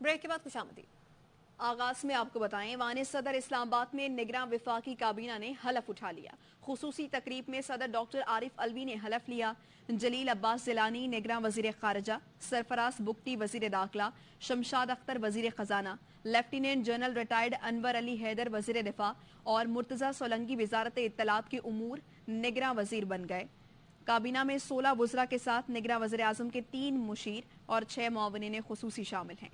Break के बाद खुशामदी। आगाज में आपको बताएं, ऐवान सदर इस्लामाबाद में निगरान वफाकी काबीना ने हलफ उठा लिया। खुसूसी तकरीब में सदर डॉक्टर आरिफ अलवी ने हलफ लिया। जलील अब्बास जिलानी निगरान वजीर खारजा, सरफराज बुगटी वजीर दाखिला, शमशाद अख्तर वजीर खजाना, lieutenant general retired Anwar Ali Haider वजीर दिफा और मुर्तजा सोलंकी वजारत इत्तलात के उमूर निगरान वजीर बन गए। काबीना में 16 वज़रा के साथ निगरान वज़ीर आज़म के 3 मुशीर और 6 मुआविनीन खुसूसी शामिल हैं।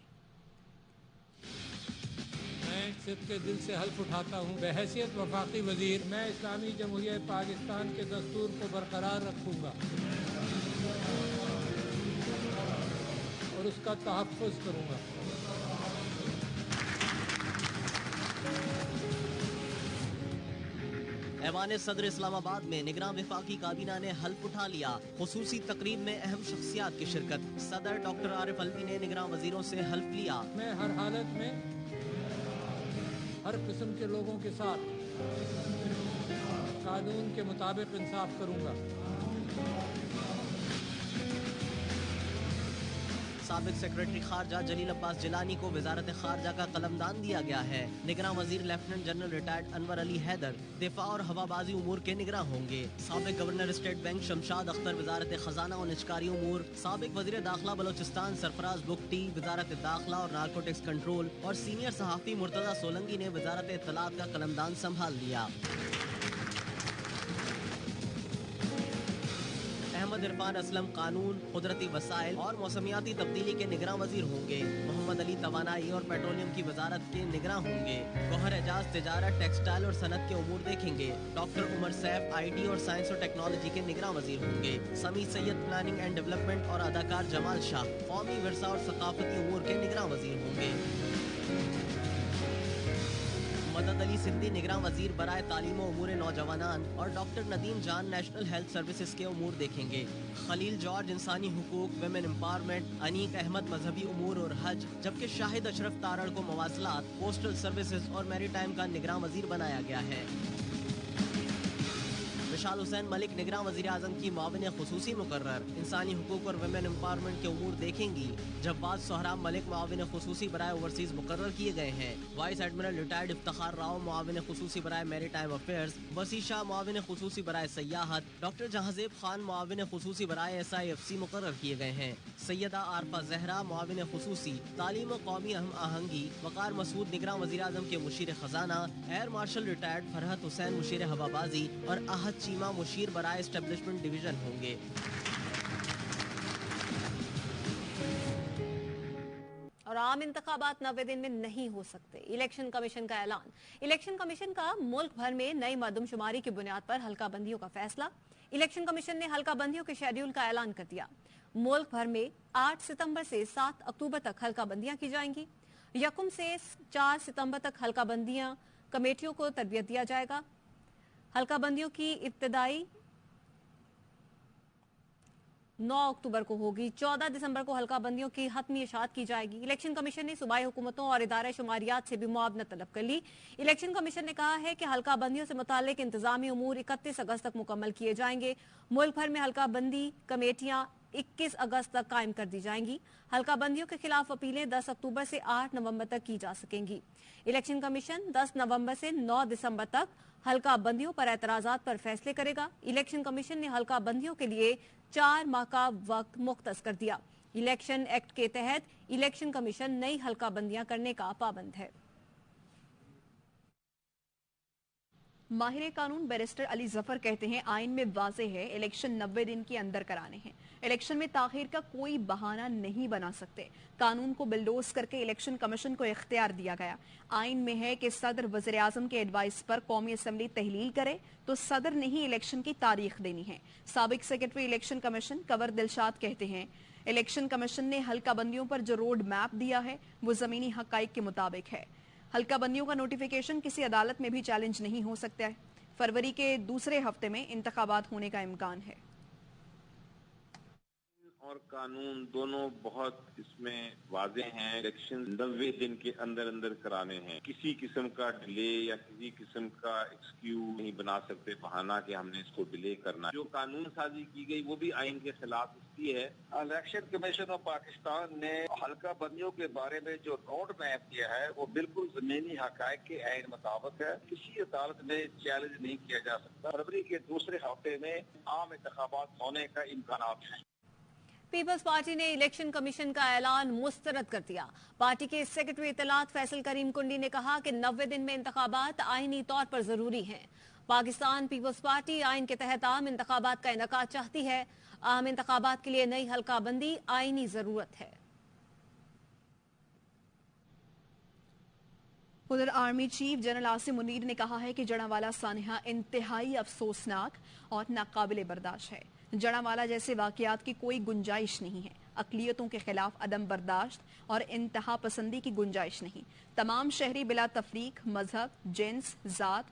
मैं सिर्फ के दिल से हल्फ उठाता हूँ, बहैसियत वफाकी वजीर मैं इस्लामी जमहूरियत पाकिस्तान के दस्तूर को बरकरार रखूँगा और उसका तहफ़्फ़ुज़ करूँगा। ऐवान सदर इस्लामाबाद में निगरान वफाकी काबीना ने हल्फ उठा लिया। खुसूसी तकरीब में अहम शख्सियात की शिरकत। सदर डॉक्टर आरिफ अलवी ने निगरान वजीरों से हल्फ लिया। मैं हर हालत में हर किस्म के लोगों के साथ कानून के मुताबिक इंसाफ करूँगा। साबिक सेक्रेटरी खारजा जलील अब्बास जिलानी को वजारत खारजा का कलमदान दिया गया है। निगरान वजीर lieutenant general retired Anwar Ali Haider दिफा और हवाबाजी उमूर के निगरान होंगे। साबिक governor state bank Shamshad Akhtar वजारत खजाना और निजकारी उमूर, साबिक वजीर दाखिला बलोचिस्तान सरफराज बुगटी वजारत दाखिला और नारकोटिक्स कंट्रोल और सीनियर सहाफ़ी मुर्तजा सोलंकी ने वजारत इत्तलात का कलमदान संभाल लिया। अहमद इरफान असलम कानून, कुदरती वसाइल और मौसमियाती तब्दीली के निगरान वजीर होंगे। मोहम्मद अली तवानाई और पेट्रोलियम की वजारत के निगरान होंगे। गौहर एजाज तिजारत, टेक्सटाइल और सनत के उमूर देखेंगे। डॉक्टर उमर सैफ IT और साइंस और टेक्नोलॉजी के निगरान वजीर होंगे। समी सैयद प्लानिंग एंड डेवलपमेंट और अदाकार जमाल शाह कौमी विरसा और सकाफती उमूर के निगरान वजीर होंगे। मदद अली सिंधी निगरान वजीर बराए तालीम उमूर नौजवानान और डॉक्टर नदीम जान नेशनल हेल्थ सर्विसेज के उमूर देखेंगे। खलील जॉर्ज इंसानी हुकूक, विमेन एम्पावरमेंट, अनीक अहमद मजहबी उमूर और हज, जबकि शाहिद अशरफ तारड़ को मवासलात, पोस्टल सर्विसेज और मैरीटाइम का निगरान वजीर बनाया गया है। विशाल हुसैन मलिक निगरान वज़ीर आज़म की मुआविन खुसूसी मुकर्रर, इंसानी हुकूक और वुमेन एम्पावरमेंट के उमूर देखेंगी। जब्बाद सोहराब मलिक मुआविन खुसूसी बराए ओवरसीज मुकर्रर किए गए हैं। Vice admiral retired Iftikhar Rao मुआविन खुसूसी बराए मैरीटाइम अफेयर्स, वसी शाह मुआविन खुसूसी बराए सयाहत, डॉक्टर जहांजेब खान मुआविन खुसूसी बराए SIFC मुकर्रर किए गए हैं। सैयदा आरफा जहरा मुआविन खुसूसी तालीम और कौमी अहम आहंगी, वकार मसूद निगरान वज़ीर आज़म के मुशीर खजाना, air marshal retired Farhat Hussain मुशीर हवाबाजी और आहद चीमा मुशीर बराए एस्टेब्लिशमेंट डिवीजन होंगे। और आम इंतखाबात 90 दिन में नहीं हो सकते, इलेक्शन कमीशन का ऐलान। इलेक्शन कमीशन का मुल्क भर में नई मरदमशुमारी की बुनियाद पर हल्का बंदियों का फैसला। इलेक्शन कमीशन ने हल्का बंदियों के शेड्यूल का ऐलान कर दिया। मुल्क भर में 8 सितंबर से 7 अक्टूबर तक हल्का बंदियां की जाएंगी। यकुम से 4 सितंबर तक हल्का बंदियां कमेटियों को तरबियत दिया जाएगा। हल्का बंदियों की इब्तदाई 9 अक्टूबर को होगी। 14 दिसंबर को हल्का बंदियों की हतमी इशाअत की जाएगी। इलेक्शन कमीशन ने सूबाई हुकूमतों और इदारा शुमारियात से भी मुआवनत तलब कर ली। इलेक्शन कमीशन ने कहा है कि हल्का बंदियों से मुताल्लिक इंतजामी उमूर 31 अगस्त तक मुकम्मल किए जाएंगे। मुल्क भर में हल्का बंदी कमेटियां 21 अगस्त तक कायम कर दी जाएंगी। हल्का बंदियों के खिलाफ अपीलें 10 अक्टूबर से 8 नवंबर तक की जा सकेंगी। इलेक्शन कमीशन 10 नवंबर से 9 दिसंबर तक हल्का बंदियों पर एतराजात पर फैसले करेगा। इलेक्शन कमीशन ने हल्का बंदियों के लिए 4 माह का वक्त मुख्तस कर दिया। इलेक्शन एक्ट के तहत इलेक्शन कमीशन नई हल्का बंदियां करने का पाबंद है। माहिर कानून बैरिस्टर अली जफर कहते हैं, आइन में वाज़ेह है इलेक्शन 90 दिन के अंदर कराने हैं। इलेक्शन में ताखीर का कोई बहाना नहीं बना सकते। कानून को बिल्डोज करके इलेक्शन कमीशन को इख्तियार दिया गया। आइन में है कि सदर वज़ीर आज़म के एडवाइस पर कौमी असम्बली तहलील करे तो सदर ने ही इलेक्शन की तारीख देनी है। साबिक secretary election commission Kanwar Dilshad कहते हैं, इलेक्शन कमीशन ने हल्का बंदियों पर जो रोड मैप दिया है वो जमीनी हकाइक के मुताबिक है। हल्का बंदियों का नोटिफिकेशन किसी अदालत में भी चैलेंज नहीं हो सकता है। फरवरी के दूसरे हफ्ते में इंतखाबात होने का इम्कान है। اور قانون دونوں بہت اس میں واضح ہیں. الیکشن 90 دن کے اندر اندر کرانے ہیں. کسی قسم کا ڈیلے یا کسی قسم کا ایکسکیوز نہیں بنا سکتے بہانہ کہ ہم نے اس کو ڈیلے کرنا. جو قانون سازی کی گئی وہ بھی آئین کے خلاف اس کی ہے. الیکشن کمیشن آف پاکستان نے حلقہ بندیوں کے بارے میں جو روڈ میپ کیا ہے وہ بالکل زمینی حقائق کے عین مطابق ہے. کسی عدالت میں چیلنج نہیں کیا جا سکتا. فروری کے دوسرے ہفتے میں عام انتخابات ہونے کا امکانات ہیں. پیپلز پارٹی نے الیکشن کمیشن کا اعلان مسترد کر دیا. پارٹی کے سیکرٹری اطلاعات فیصل کریم کنڈی نے کہا کہ 90 دن میں انتخابات آئینی طور پر ضروری ہیں. پاکستان پیپلز پارٹی آئین کے تحت عام انتخابات کا انعقاد چاہتی ہے. عام انتخابات کے لیے نئی حلقہ بندی آئینی ضرورت ہے. ادھر army chief general Asim Munir نے کہا ہے کہ جڑاوالا سانحہ انتہائی افسوسناک اور ناقابل برداشت ہے. جڑاوالا جیسے واقعات کی کوئی گنجائش نہیں ہے. اقلیتوں کے خلاف عدم برداشت اور انتہا پسندی کی گنجائش نہیں. تمام شہری بلا تفریق مذہب جنس ذات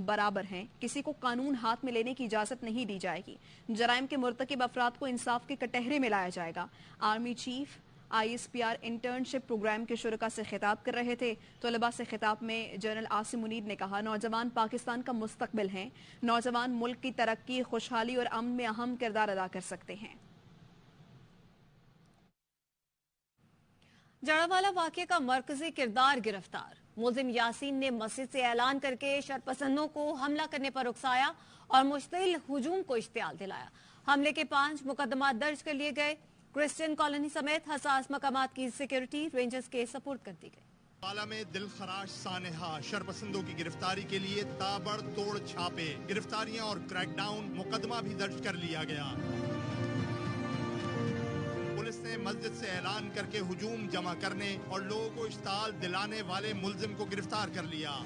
برابر ہیں. کسی کو قانون ہاتھ میں لینے کی اجازت نہیں دی جائے گی. جرائم کے مرتکب افراد کو انصاف کے کٹہرے میں لایا جائے گا. Army chief ISPR internship program کے شرکاء سے خطاب کر رہے تھے. طلباء سے خطاب میں جنرل عاصم منیر نے کہا نوجوان پاکستان کا مستقبل ہیں. نوجوان ملک کی ترقی خوشحالی اور امن میں اہم کردار ادا کر سکتے ہیں. جڑاوالا واقعے کا مرکزی کردار گرفتار. ملزم یاسین نے مسجد سے اعلان کر کے شرپسندوں کو حملہ کرنے پر اکسایا اور مشتعل ہجوم کو اشتعال دلایا. حملے کے 5 مقدمات درج کر لیے گئے. کرسچن کالونی سمیت حساس مقامات کی سیکیورٹی رینجرز کے سپورٹ کر دی گئی. جڑاوالا میں دل خراش سانحہ شرپسندوں کی گرفتاری کے لیے تابڑ توڑ چھاپے گرفتاریاں اور کریک ڈاؤن مقدمہ بھی درج کر لیا گیا. پولیس نے مسجد سے اعلان کر کے ہجوم جمع کرنے اور لوگوں کو اشتعال دلانے والے ملزم کو گرفتار کر لیا.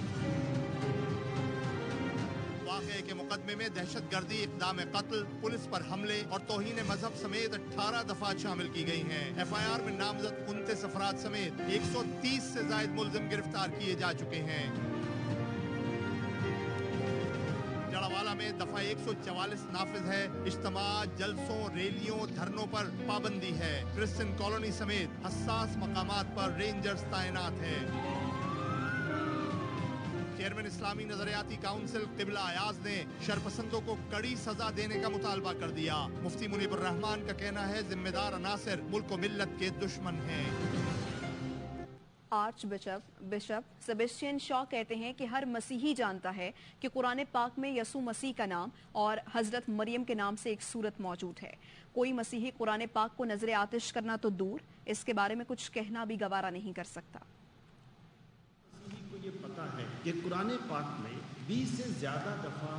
واقعے کے مقدمے میں دہشت گردی اقدام قتل پولیس پر حملے اور توہین مذہب سمیت 18 دفعات شامل کی گئی ہیں. FIR میں نامزد 29 افراد سمیت 130 سے زائد ملزم گرفتار کیے جا چکے ہیں. جڑاوالا میں دفعہ 144 نافذ ہے. اجتماعات جلسوں ریلیوں دھرنوں پر پابندی ہے. کرسچن کالونی سمیت حساس مقامات پر رینجرز تعینات ہیں. چیئرمین اسلامی نظریاتی کونسل قبلہ ایاز نے شرپسندوں کو کڑی سزا دینے کا مطالبہ کر دیا. مفتی منیب الرحمان کا کہنا ہے ذمہ دار عناصر ملک و ملت کے دشمن ہیں. آرچ بشپ سیبسٹین شاہ کہتے ہیں کہ ہر مسیحی جانتا ہے کہ قرآن پاک میں یسوع مسیح کا نام اور حضرت مریم کے نام سے ایک سورت موجود ہے. کوئی مسیحی قرآن پاک کو نظر آتش کرنا تو دور اس کے بارے میں کچھ کہنا بھی گوارا نہیں کر سکتا. مسیحی کو یہ پتا ہے کہ قرآن پاک میں 20 سے زیادہ دفعہ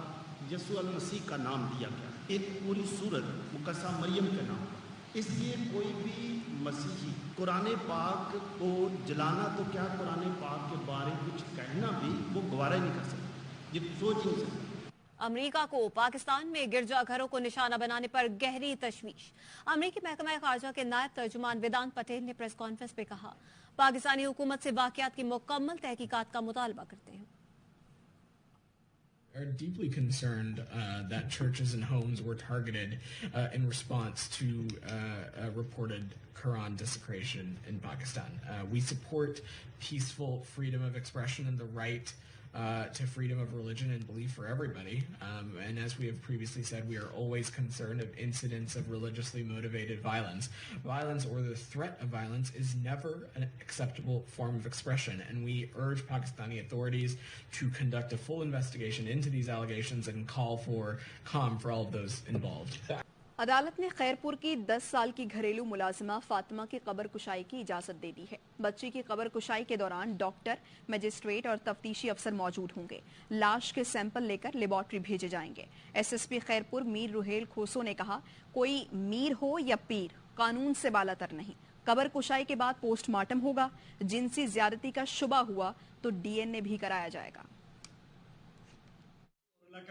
یسوع المسیح کا نام دیا گیا. ایک پوری سورت مقدسہ مریم کا نام. اس لیے کوئی بھی مسیحی قرآن پاک کو جلانا تو کیا قرآن پاک کے بارے کچھ کہنا بھی وہ گوارا نہیں کر سکتا. یہ سوچ نہیں سکتا. امریکہ کو پاکستان میں گرجا گھروں کو نشانہ بنانے پر گہری تشویش. امریکی محکمہ خارجہ کے نائب ترجمان ویدانت پٹیل نے پریس کانفرنس پہ کہا پاکستانی حکومت سے واقعات کی مکمل تحقیقات کا مطالبہ کرتے ہیں. Are deeply concerned that churches and homes were targeted in response to reported Quran desecration in Pakistan. We support peaceful freedom of expression and the right to freedom of religion and belief for everybody. And as we have previously said, we are always concerned of incidents of religiously motivated violence. Violence or the threat of violence is never an acceptable form of expression. And we urge Pakistani authorities to conduct a full investigation into these allegations and call for calm for all of those involved. عدالت نے خیرپور کی 10 سال کی گھریلو ملازمہ فاطمہ کی قبر کشائی کی اجازت دے دی ہے. بچی کی قبر کشائی کے دوران ڈاکٹر مجسٹریٹ اور تفتیشی افسر موجود ہوں گے. لاش کے سیمپل لے کر لیبارٹری بھیجے جائیں گے. SSP خیرپور میر روہیل کھوسو نے کہا کوئی میر ہو یا پیر قانون سے بالا تر نہیں. قبر کشائی کے بعد پوسٹ مارٹم ہوگا. جنسی زیادتی کا شبہ ہوا تو DNA بھی کرایا جائے گا.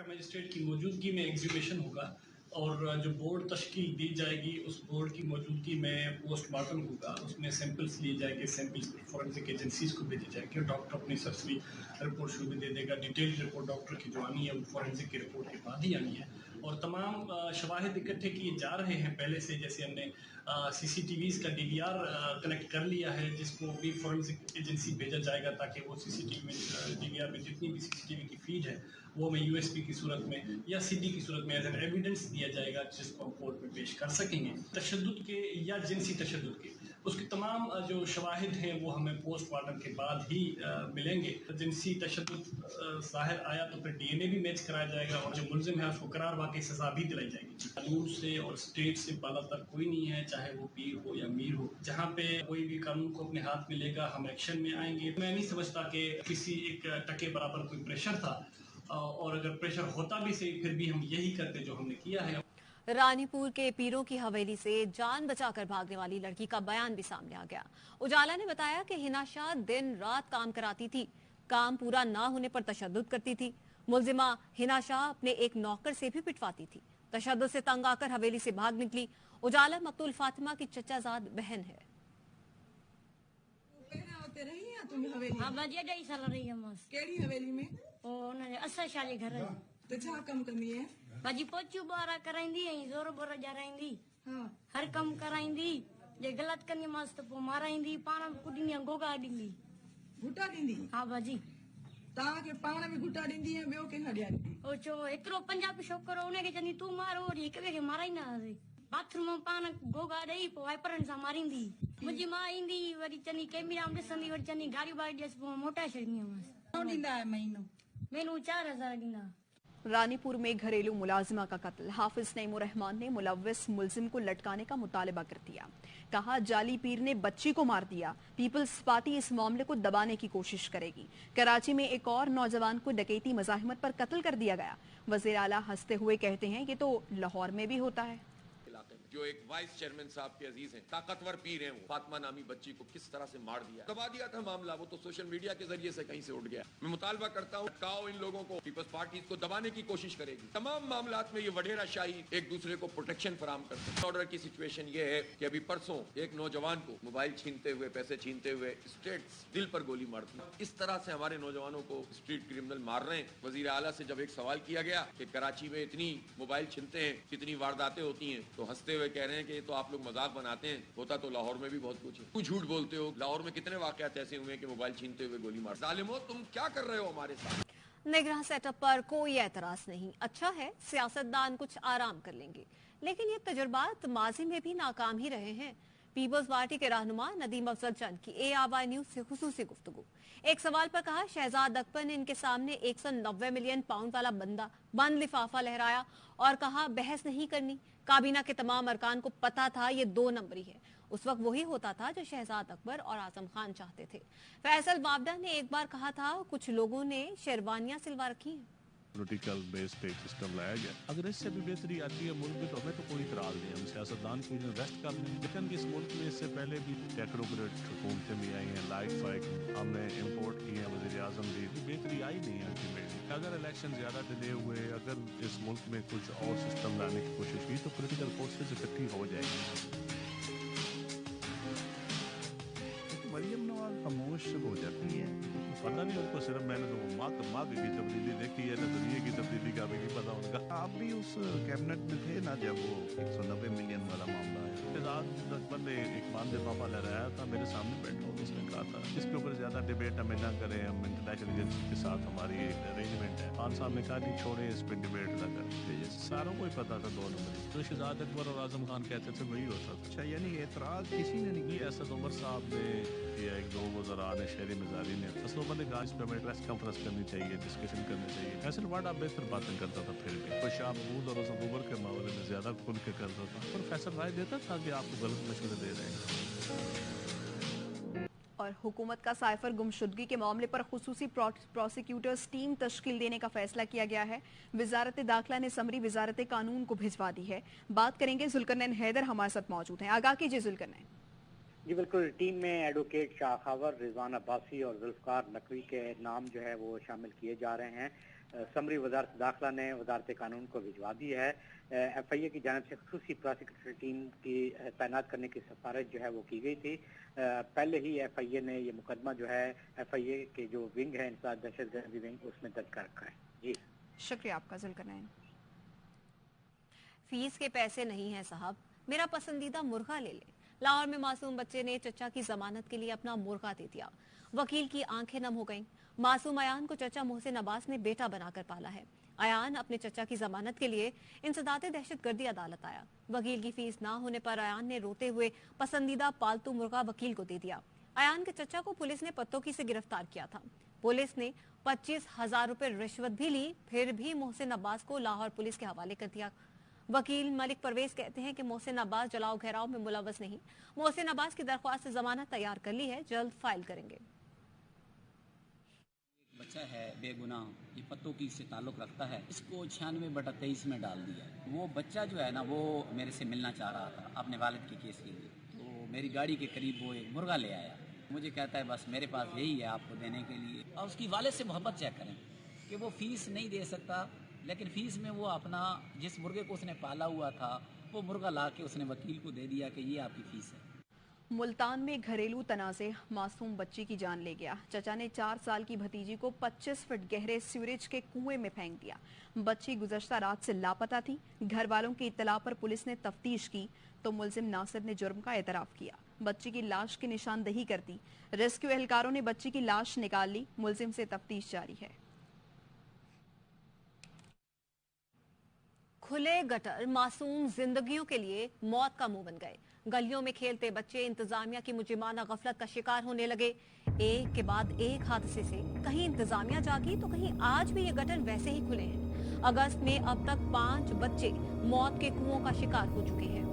مجسٹریٹ کی موجودگی میں ایگزیبیشن ہوگا اور جو بورڈ تشکیل دی جائے گی اس بورڈ کی موجودگی میں پوسٹ مارٹم ہوگا. اس میں سیمپلز لیے جائیں گے. سیمپلز فورینسک ایجنسیز کو بھیجے جائیں گے. ڈاکٹر اپنی سرسری رپورٹ شروع میں دے دے گا. ڈیٹیل رپورٹ ڈاکٹر کی جو آنی ہے وہ فورینسک کی رپورٹ کے بعد ہی آنی ہے. और तमाम शवाहिद इकट्ठे किए जा रहे हैं पहले से। जैसे हमने CCTVs का DVR कलेक्ट कर लिया है, जिसको भी फॉरेंसिक एजेंसी भेजा जाएगा ताकि वो CCTV में DVR में जितनी भी CCTV की फीड है वो हमें USB की सूरत में या CD की सूरत में एज एन एविडेंस दिया जाएगा, जिसको हम कोर्ट में पेश कर सकेंगे। तशद्दुद के या जिनसी तशद्दुद के उसके तमाम जो शवाहिद हैं वो हमें पोस्टमार्टम के बाद ही मिलेंगे। जिनसी तशद्दुद ज़ाहिर आया तो फिर DNA भी मैच कराया जाएगा और जो मुल्ज़िम है उसको करार वाकई सज़ा भी दिलाई जाएगी। कानून से और स्टेट से बालातर कोई नहीं है, चाहे वो पीर हो या मीर हो। जहाँ पे कोई भी कानून को अपने हाथ में लेगा हम एक्शन में आएंगे। मैं नहीं समझता कि किसी एक टके बराबर कोई प्रेशर था, और अगर प्रेशर होता भी सही फिर भी हम यही करते जो हमने किया है। रानीपुर के पीरों की हवेली से जान बचाकर भागने वाली लड़की का बयान भी सामने आ गया। उजाला ने बताया कि हिना शाह दिन रात काम कराती थी, काम पूरा ना होने पर तशद्दुद करती थी। मुल्जिमा हिना शाह अपने एक नौकर से भी पिटवाती थी। तशद्दुद से तंग आकर हवेली से भाग निकली। उजाला मकतूल फातिमा की चचाजाद बहन है। हवेली में घर तो छा कम करनी है भाजी पोचू बारा कराइंदी जोर बोर जराइंदी हर कम कराइंदी जे गलत करनी मस्त पो माराइंदी पाण कुॾींदी गोगा ॾींदी घुटा ॾींदी हा भाजी तव्हांखे पाण में घुटा ॾींदी ऐं ॿियो कंहिंखां ॾियारींदी ओ चो हिकिड़ो पंजाबी छोकिरो उनखे चवंदी तूं मारो वरी हिक ॿिए खे माराईंदा हुआसीं। बाथरूम में पाण गोगा ॾेई पोइ वाइपरनि सां मारींदी। मुंहिंजी मां ईंदी वरी चवंदी कैमरा में ॾिसंदी वरी चवंदी गाड़ी बाड़ी ॾियसि पोइ मोटाए छॾींदी हुअसि। ॾींदा आहे महीनों 4000 ॾींदा। रानीपुर में घरेलू मुलाजिमा का कत्ल। हाफिज नईमुर रहमान ने मुलव्विस मुल्जिम को लटकाने का मुतालबा कर दिया। कहा जाली पीर ने बच्ची को मार दिया। पीपल्स पार्टी इस मामले को दबाने की कोशिश करेगी। कराची में एक और नौजवान को डकैती मज़ाहिमत पर कत्ल कर दिया गया। वज़ीर आला हंसते हुए कहते हैं ये तो लाहौर में भी होता है। जो एक वाइस चेयरमैन साहब के अजीज हैं, ताकतवर पीर हैं, वो फातिमा नामी बच्ची को किस तरह से मार दिया, दबा दिया था मामला। वो तो सोशल मीडिया के जरिए से कहीं से उठ गया। मैं मुतालबा करता हूँ काओ इन लोगों को, पीपल्स पार्टी को दबाने की कोशिश करेगी। तमाम मामलात में ये वडेरा शाही एक दूसरे को प्रोटेक्शन फराहम करते हैं। ऑर्डर की सिचुएशन ये है कि अभी परसों एक नौजवान को मोबाइल छीनते हुए, पैसे छीनते हुए स्ट्रेट दिल पर गोली मार दी। इस तरह से हमारे नौजवानों को स्ट्रीट क्रिमिनल मार रहे हैं। वजीर आला से जब एक सवाल किया गया कि कराची में इतनी मोबाइल छीनते हैं, कितनी वारदातें होती हैं, तो हंसते हुए कह रहे हैं कि ये तो आप लोग मजाक बनाते हैं, होता तो लाहौर में भी बहुत कुछ है। कुछ झूठ बोलते हो। लाहौर में कितने वाकयात ऐसे हुए कि मोबाइल छीनते हुए गोली मार। जालिमो तुम क्या कर रहे हो हमारे साथ। निगरान सेटअप पर कोई एतराज नहीं। अच्छा है सियासतदान कुछ आराम कर लेंगे, लेकिन ये तजुर्बात माजी में भी नाकाम ही रहे हैं। पीपल्स पार्टी के रहनुमा नदीम अफजल चंद की ARY न्यूज से खुसूसी गुफ्तगू। एक सवाल पर कहा शहजाद अकबर ने इनके सामने 190 मिलियन पाउंड वाला बंद लिफाफा लहराया और कहा बहस नहीं करनी। काबीना के तमाम अरकान को पता था ये 2 नंबरी है। उस वक्त वही होता था जो शहजाद अकबर और आजम खान चाहते थे। फैसल बावडा ने एक बार कहा था कुछ लोगों ने शेरवानियां सिलवा रखी हैं। पॉलिटिकल बेस्ड एक सिस्टम लाया गया। अगर इससे भी बेहतरी आती है मुल्क में तो हमें तो कोई इतराज नहीं। हम सियासतदान को इन्वेस्ट कर लें। लेकिन इस मुल्क में इससे पहले भी टेक्नोक्रेट हुकूमतें भी आई हैं, लाइट फाइट हमने इम्पोर्ट की हैं, वज़ीर आज़म भी बेहतरी आई नहीं है अल्टीमेटली। अगर इलेक्शन ज़्यादा डिले हुए, अगर इस मुल्क में कुछ और सिस्टम लाने की कोशिश की तो पोलिटिकल फोर्सेज इकट्ठी हो जाएगी। मरियम नवाज खामोश हो जाती है, पता नहीं उनको। सिर्फ मैंने तो माँ की तब्दीली देखी है ना, दुनिया की तब्दीली का भी नहीं पता उनका। आप भी उस कैबिनेट में थे ना जब वो 190 मिलियन वाला मामला आया। अकबर ने एक मान लिफाफा लहराया था, मेरे सामने बैठा और उसने कहा था इसके ऊपर ज्यादा डिबेट हमें ना करें, हम इंटरनेशनल एजेंसी के साथ हमारी एक अरेंजमेंट है। खान साहब ने कहा नहीं छोड़े, इस पर डिबेट ना करें। सारों को ही पता था 2 नंबर तो शहजाद अकबर और आजम खान कहते थे वही होता था। अच्छा यानी एतराज किसी ने नहीं किया। असद उमर साहब ने या 1-2 वज़रा ने, शहरी मिजारी ने, असद उमर ने कहा इस पर हमें प्रेस कॉन्फ्रेंस करनी चाहिए, डिस्कशन करनी चाहिए। फैसल वाडा बेहतर बातें करता था, फिर भी तो शाह महमूद और अकबर के मामले में ज्यादा खुल के करता था। और फैसल राय देता था कि आपको गलत मशवरे दे रहे हैं। और हुकूमत का साइफर गुमशुदगी के मामले पर खुसूसी प्रोसिक्यूटर्स टीम तश्कील देने का फैसला किया गया है। वजारत दाखिला ने समरी वजारत कानून को भिजवा दी है। बात करेंगे जुल्करनैन हैदर हमारे साथ मौजूद हैं। आगाह कीजिए जुल्करनैन। जी बिल्कुल, टीम में एडवोकेट शाह खावर, रिजवान अब्बासी और जुल्फकार नकवी के नाम जो है वो शामिल किए जा रहे हैं। समरी वजारत दाखिला ने वजारत कानून को भिजवा दी है। FIA की जानिब से खुसूसी प्रोसिक्यूटर टीम की तैनात करने की सिफारिश जो है वो की गई थी। पहले ही FIA ने ये मुकदमा जो है FIA के जो विंग है इंसदाद दहशतगर्दी विंग उसमें दर्ज कर रखा है। जी शुक्रिया आपका जुल्करनैन। फीस के पैसे नहीं है साहब, मेरा पसंदीदा मुर्गा ले ले। लाहौर में मासूम बच्चे ने चचा की जमानत के लिए अपना मुर्गा दे दिया। वकील की आंखें नम हो गईं। मासूम अयान को चचा मोहसिन अब्बास ने बेटा बनाकर पाला है। अयान अपने चचा की जमानत के लिए इंसदादे दहशतगर्दी अदालत आया। वकील की फीस ना होने पर अयान ने रोते हुए पसंदीदा पालतू मुर्गा वकील को दे दिया। अयान के चचा को पुलिस ने पत्तोकी से गिरफ्तार किया था। पुलिस ने 25,000 रुपए रिश्वत भी ली, फिर भी मोहसिन अब्बास को लाहौर पुलिस के हवाले कर दिया। वकील मलिक परवेज कहते हैं कि मोहसिन अब्बास जलाओ घेराव में मुलव्वस नहीं। मोहसिन अब्बास की दरख्वास्त से जमानत तैयार कर ली है, जल्द फाइल करेंगे। बच्चा है बेगुनाह, ये पत्तोकी से ताल्लुक़ रखता है, इसको 96/23 में डाल दिया। वो बच्चा जो है ना, वो मेरे से मिलना चाह रहा था अपने वालिद के केस के लिए, तो मेरी गाड़ी के करीब वो एक मुर्गा ले आया। मुझे कहता है बस मेरे पास यही है आपको देने के लिए। और उसकी वालिद से मोहब्बत चेक करें कि वो फ़ीस नहीं दे सकता, लेकिन फ़ीस में वो अपना जिस मुर्गे को उसने पाला हुआ था वो मुर्गा ला के उसने वकील को दे दिया कि ये आपकी फ़ीस है। मुल्तान में घरेलू तनाज़े मासूम बच्ची की जान ले गया। चचा ने 4 साल की भतीजी को 25 फीट गहरे सीवरेज के कुएं में फेंक दिया। बच्ची गुज़श्ता रात से लापता थी। घर वालों की इत्तला पर पुलिस ने तफ्तीश की तो मुलजिम नासिर ने जुर्म का एतराफ़ किया। बच्ची की लाश की निशानदही कर दी। रेस्क्यू एहलकारों ने बच्ची की लाश निकाल ली। मुलजिम से तफ्तीश जारी है। खुले गटर मासूम जिंदगियों के लिए मौत का मुंह बन गए। गलियों में खेलते बच्चे इंतजामिया की मुजरिमाना गफलत का शिकार होने लगे। एक के बाद एक हादसे से कहीं इंतजामिया जागी तो कहीं आज भी ये गटर वैसे ही खुले हैं। अगस्त में अब तक 5 बच्चे मौत के कुओं का शिकार हो चुके हैं।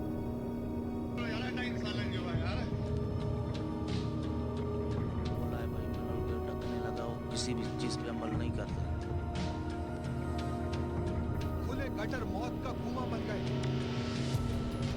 किसी भी चीज पे अमल नहीं करते। खुले गटर मौत का कुआं बन गए।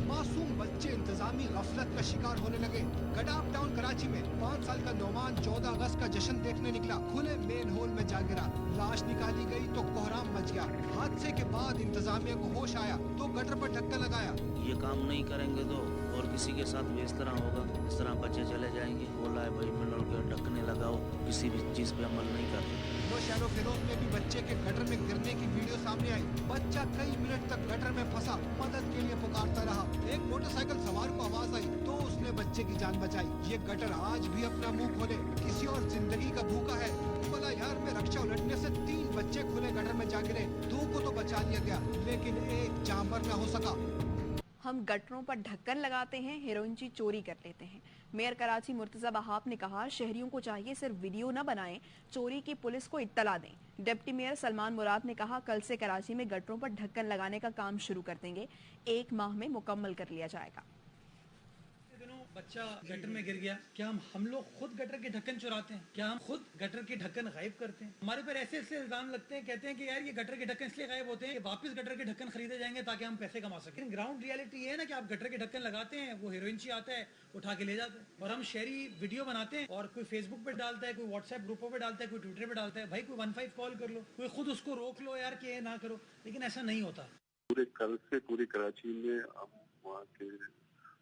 मासूम बच्चे इंतजामी गफलत का शिकार होने लगे। गडाफ टाउन कराची में 5 साल का नौमान 14 अगस्त का जश्न देखने निकला, खुले मेन होल में जा गिरा। लाश निकाली गई तो कोहराम मच गया। हादसे के बाद इंतजामिया को होश आया तो गटर पर ढक्कन लगाया। ये काम नहीं करेंगे तो और किसी के साथ भी इस तरह होगा, इस तरह बच्चे चले जाएंगे। बोला है भाई मिनल के ढक्कने लगाओ, किसी भी चीज पे अमल नहीं करते। शहरों फिरोज में भी बच्चे के गटर में गिरने की वीडियो सामने आई। बच्चा कई मिनट तक गटर में फंसा, मदद के लिए पुकारता रहा। एक मोटरसाइकिल सवार को आवाज आई तो उसने बच्चे की जान बचाई। ये गटर आज भी अपना मुंह खोले, किसी और जिंदगी का भूखा है। यार में रक्षा उलटने से 3 बच्चे खुले गटर में जा गिरे। 2 को तो बचा लिया गया लेकिन एक जानवर न हो सका। हम गटरों पर ढक्कन लगाते हैं, हेरोइन की चोरी कर लेते हैं। मेयर कराची मुर्तजा बहाब ने कहा शहरियों को चाहिए सिर्फ वीडियो न बनाएं, चोरी की पुलिस को इत्तला दें। डिप्टी मेयर सलमान मुराद ने कहा कल से कराची में गटरों पर ढक्कन लगाने का काम शुरू कर देंगे, 1 माह में मुकम्मल कर लिया जाएगा। बच्चा गटर में गिर गया, क्या हम लोग खुद गटर के ढक्कन चुराते हैं? क्या हम खुद गटर के ढक्कन गायब करते हैं? हमारे पर ऐसे ऐसे इल्जाम लगते हैं, कहते हैं कि यार ये गटर के ढक्कन इसलिए गायब होते हैं कि वापस गटर के ढक्कन खरीदे जाएंगे ताकि हम पैसे कमा सकें। ग्राउंड रियलिटी ये है ना कि आप गटर के ढक्कन लगाते हैं, वो हीरोइन आता है उठा के ले जाते हैं। और हम शहरी वीडियो बनाते हैं और कोई फेसबुक पे डालता है, कोई व्हाट्सएप ग्रुपों पे डालता है, कोई ट्विटर पे डालता है। भाई कोई 15 कॉल कर लो, कोई खुद उसको रोक लो यार कि ये ना करो, लेकिन ऐसा नहीं होता। पूरे कल से पूरी कराची में हम वहाँ के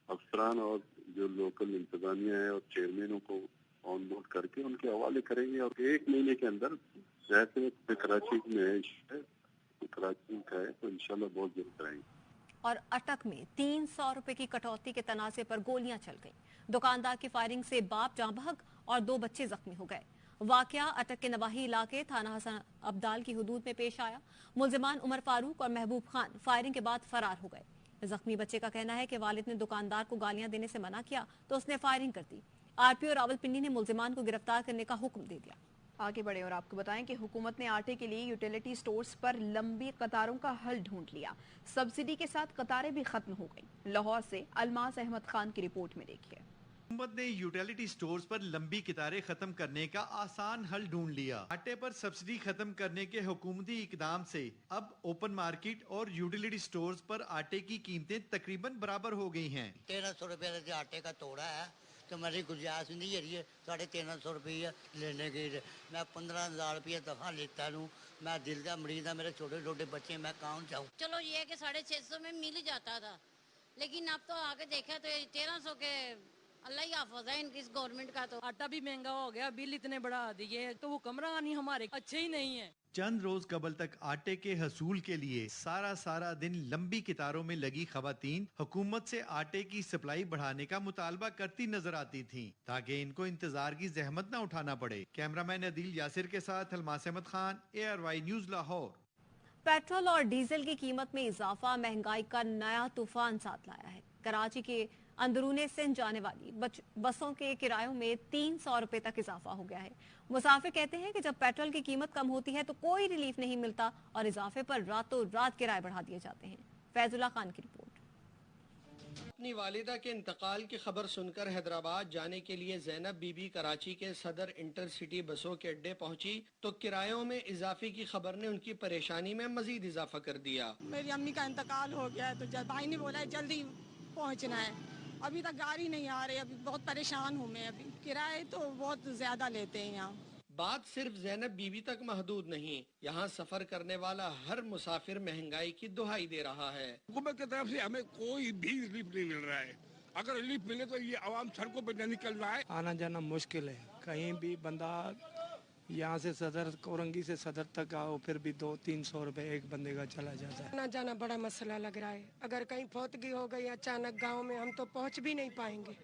अफसरान और जो लोकल इंतजामिया है और चेयरमैनों को ऑन बोर्ड करके उनके हवाले करेंगे और 1 महीने के अंदर जैसे कराची में है कराची का है तो इंशाल्लाह बहुत जल्द कराएंगे। और अटक में 300 रुपए की कटौती के तनाजे पर गोलियां चल गईं। दुकानदार की फायरिंग से बाप जाँ बहक और 2 बच्चे जख्मी हो गए। वाकया अटक के नवाही इलाके थाना हसन अब्दाल की हुदूद में पेश आया। मुलजिमान उमर फारूक और महबूब खान फायरिंग के बाद फरार हो गए। जख्मी बच्चे का कहना है कि वालिद ने दुकानदार को गालियां देने से मना किया तो उसने फायरिंग कर दी। आरपीओ रावलपिंडी ने मुलजिमान को गिरफ्तार करने का हुक्म दे दिया। आगे बढ़े और आपको बताएं कि हुकूमत ने आटे के लिए यूटिलिटी स्टोर्स पर लंबी कतारों का हल ढूंढ लिया। सब्सिडी के साथ कतारें भी खत्म हो गईं। लाहौर से अलमास अहमद खान की रिपोर्ट में देखिए। हुकूमत ने यूटिलिटी स्टोर्स पर लंबी कतारें खत्म करने का आसान हल ढूंढ लिया। आटे पर सब्सिडी खत्म करने के हुकूमती इकदाम से अब ओपन मार्केट और यूटिलिटी स्टोर्स पर आटे की कीमतें तकरीबन बराबर हो गई हैं। 1300 रुपये का आटे का तोड़ा है तो मेरी गुंजाइश नहीं है 1350 रुपये लेने की। मैं 15,000 रुपये दफा लेता हूँ। मैं दिल का मरीज है, मेरे छोटे छोटे बच्चे, मैं कहाँ जाऊँ। चलो ये है कि 650 में मिल ही जाता था, लेकिन अब तो आगे देखा तो 1300 के अल्लाह ही हाफ़िज़ है इनकी इस गवर्नमेंट का। तो आटा भी महंगा हो गया, बिल इतने बढ़ा दिए, तो वो कमरानी हमारे अच्छे ही नहीं है। चंद रोज कबल तक आटे के हसूल के लिए सारा दिन लंबी कतारों में लगी खवातीन हुकूमत से आटे की सप्लाई बढ़ाने का मुतालबा करती नजर आती थीं, ताकि इनको इंतजार की जहमत न उठाना पड़े। कैमरामैन अदील यासिर के साथ Almas Ahmed Khan, ARY news Lahore. Petrol और डीजल की कीमत में इजाफा महंगाई का नया तूफान साथ लाया है। कराची के अंदरूने सिंध जाने वाली बसों के किरायों में 300 रुपए तक इजाफा हो गया है। मुसाफिर कहते हैं कि जब पेट्रोल की कीमत कम होती है तो कोई रिलीफ नहीं मिलता और इजाफे पर रातों रात किराए बढ़ा दिए जाते हैं। फैजुल्ला खान की रिपोर्ट। अपनी वालिदा के इंतकाल की खबर सुनकर हैदराबाद जाने के लिए ज़ैनब बीबी कराची के सदर इंटरसिटी बसों के अड्डे पहुंची तो किरायों में इजाफे की खबर ने उनकी परेशानी में मजीद इजाफा कर दिया। मेरी अम्मी का इंतकाल हो गया है तो भाई ने बोला है जल्दी पहुंचना है, अभी तक गाड़ी नहीं आ रही, अभी बहुत परेशान हूँ मैं। अभी किराए तो बहुत ज्यादा लेते हैं यहाँ। बात सिर्फ ज़ैनब बीबी तक महदूद नहीं, यहाँ सफर करने वाला हर मुसाफिर महंगाई की दुहाई दे रहा है। हुकूमत की तरफ से हमें कोई भी रिलीफ नहीं मिल रहा है। अगर रिलीफ मिले तो ये आवाम सड़कों पर न निकल रहा है। आना जाना मुश्किल है, कहीं भी बंदा यहाँ से सदर कोरंगी से सदर तक आओ फिर भी 200-300 रुपए एक बंदे का चला जाता है। आना जाना बड़ा मसला लग रहा है। अगर कहीं फौतगी हो गई अचानक गांव में हम तो पहुँच भी नहीं पाएंगे,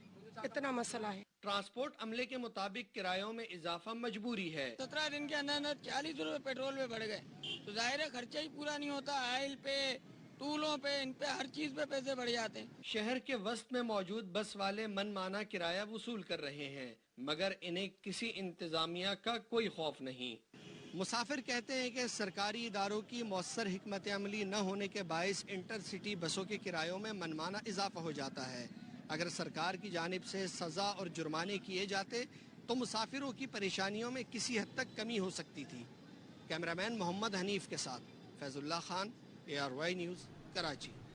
इतना मसला है। ट्रांसपोर्ट अमले के मुताबिक किरायों में इजाफा मजबूरी है। 17 दिन के अंदर 40 रुपए पेट्रोल पे बढ़ गए तो जाहिर है खर्चा ही पूरा नहीं होता। ऑयल पे, टूलों पे, इन पे हर चीज पे पैसे बढ़ जाते हैं। शहर के वस्त में मौजूद बस वाले मनमाना किराया वसूल कर रहे हैं, मगर इन्हें किसी इंतजामिया का कोई खौफ नहीं। मुसाफिर कहते हैं कि सरकारी इदारों की मौसर हिकमत अमली न होने के बायस इंटरसिटी बसों के किरायों में मनमाना इजाफा हो जाता है। अगर सरकार की जानिब से सजा और जुर्माने किए जाते तो मुसाफिरों की परेशानियों में किसी हद तक कमी हो सकती थी। कैमरामैन मोहम्मद हनीफ के साथ फैजुल्ला खान, ARY न्यूज़, कराची।